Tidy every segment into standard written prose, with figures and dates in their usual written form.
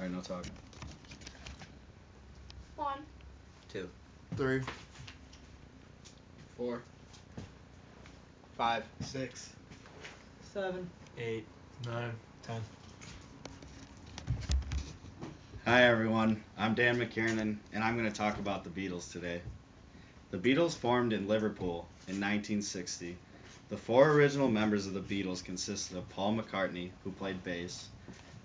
Alright, no talking. 1, 2, 3, 4, 5, 6, 7, 8, 9, 10. Hi everyone, I'm Dan McKiernan, and I'm going to talk about the Beatles today. The Beatles formed in Liverpool in 1960. The 4 original members of the Beatles consisted of Paul McCartney, who played bass,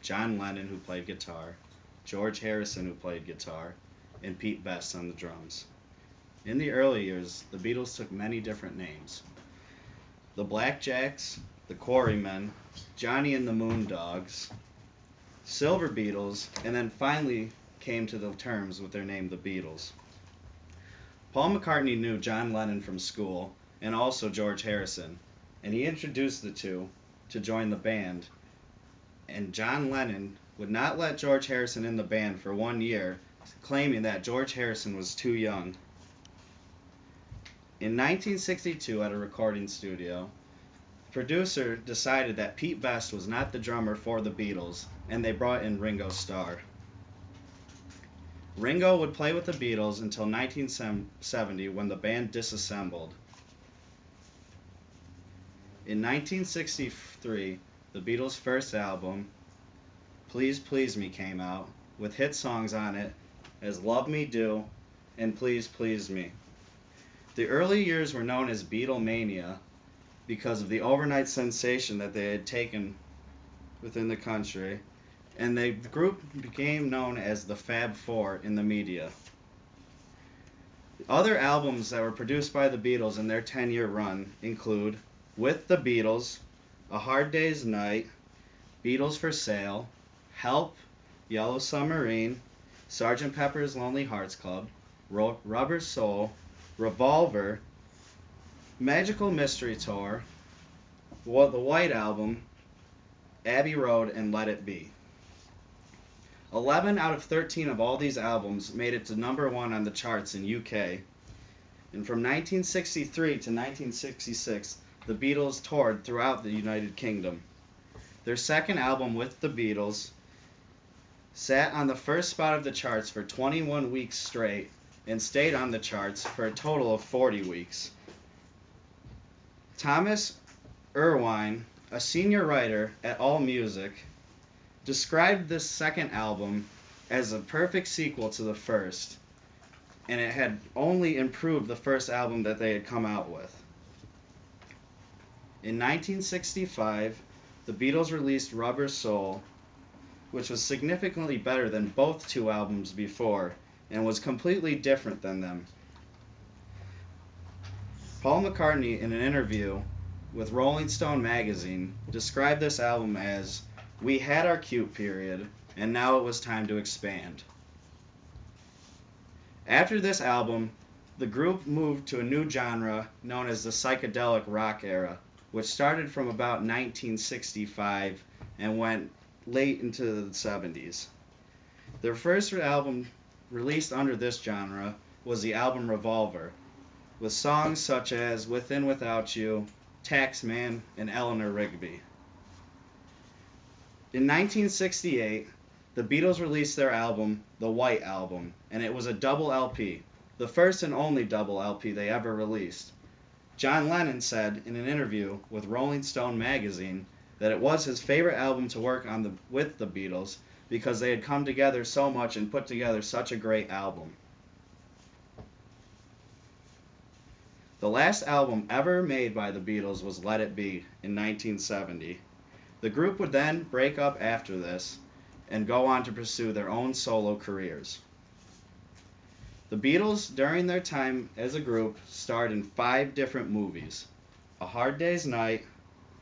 John Lennon, who played guitar, George Harrison, who played guitar, and Pete Best on the drums. In the early years, the Beatles took many different names. The Blackjacks, the Quarrymen, Johnny and the Moondogs, Silver Beatles, and then finally came to the terms with their name, the Beatles. Paul McCartney knew John Lennon from school and also George Harrison, and he introduced the two to join the band, and John Lennon would not let George Harrison in the band for 1 year, claiming that George Harrison was too young. In 1962, at a recording studio, the producer decided that Pete Best was not the drummer for the Beatles, and they brought in Ringo Starr. Ringo would play with the Beatles until 1970, when the band disassembled. In 1963, the Beatles' first album, Please Please Me, came out, with hit songs on it as Love Me Do and Please Please Me. The early years were known as Beatlemania because of the overnight sensation that they had taken within the country, and the group became known as the Fab Four in the media. Other albums that were produced by the Beatles in their 10-year run include With the Beatles, A Hard Day's Night, Beatles for Sale, Help, Yellow Submarine, Sgt. Pepper's Lonely Hearts Club, Rubber Soul, Revolver, Magical Mystery Tour, the White Album, Abbey Road, and Let It Be. 11 out of 13 of all these albums made it to number 1 on the charts in UK. And from 1963 to 1966, the Beatles toured throughout the United Kingdom. Their second album, With the Beatles, sat on the first spot of the charts for 21 weeks straight and stayed on the charts for a total of 40 weeks. Thomas Erlewine, a senior writer at AllMusic, described this second album as a perfect sequel to the first, and it had only improved the first album that they had come out with. In 1965, the Beatles released Rubber Soul, which was significantly better than both 2 albums before, and was completely different than them. Paul McCartney, in an interview with Rolling Stone magazine, described this album as, "We had our cute period, and now it was time to expand." After this album, the group moved to a new genre known as the psychedelic rock era, which started from about 1965 and went late into the 70s. Their first album released under this genre was the album Revolver, with songs such as With and Without You, Taxman, and Eleanor Rigby. In 1968, the Beatles released their album, The White Album, and it was a double LP, the first and only double LP they ever released. John Lennon said in an interview with Rolling Stone magazine that it was his favorite album to work on with the Beatles because they had come together so much and put together such a great album. The last album ever made by the Beatles was Let It Be in 1970. The group would then break up after this and go on to pursue their own solo careers. The Beatles, during their time as a group, starred in 5 different movies: A Hard Day's Night,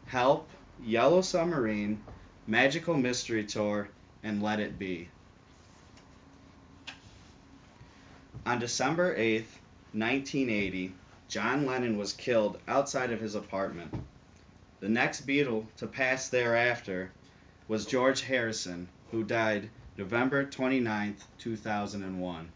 Help, Yellow Submarine, Magical Mystery Tour, and Let It Be. On December 8th, 1980, John Lennon was killed outside of his apartment. The next Beatle to pass thereafter was George Harrison, who died November 29th, 2001.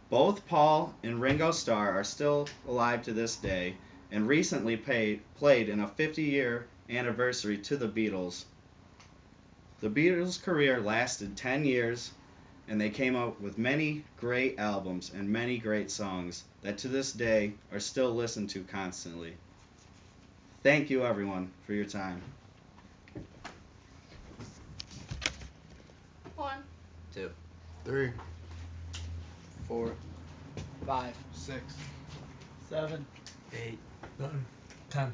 Both Paul and Ringo Starr are still alive to this day and recently played in a 50-year anniversary to the Beatles. The Beatles' career lasted 10 years, and they came out with many great albums and many great songs that to this day are still listened to constantly. Thank you, everyone, for your time. 1, 2, 3, 4, 5, 6, 7, 8, 9, 10.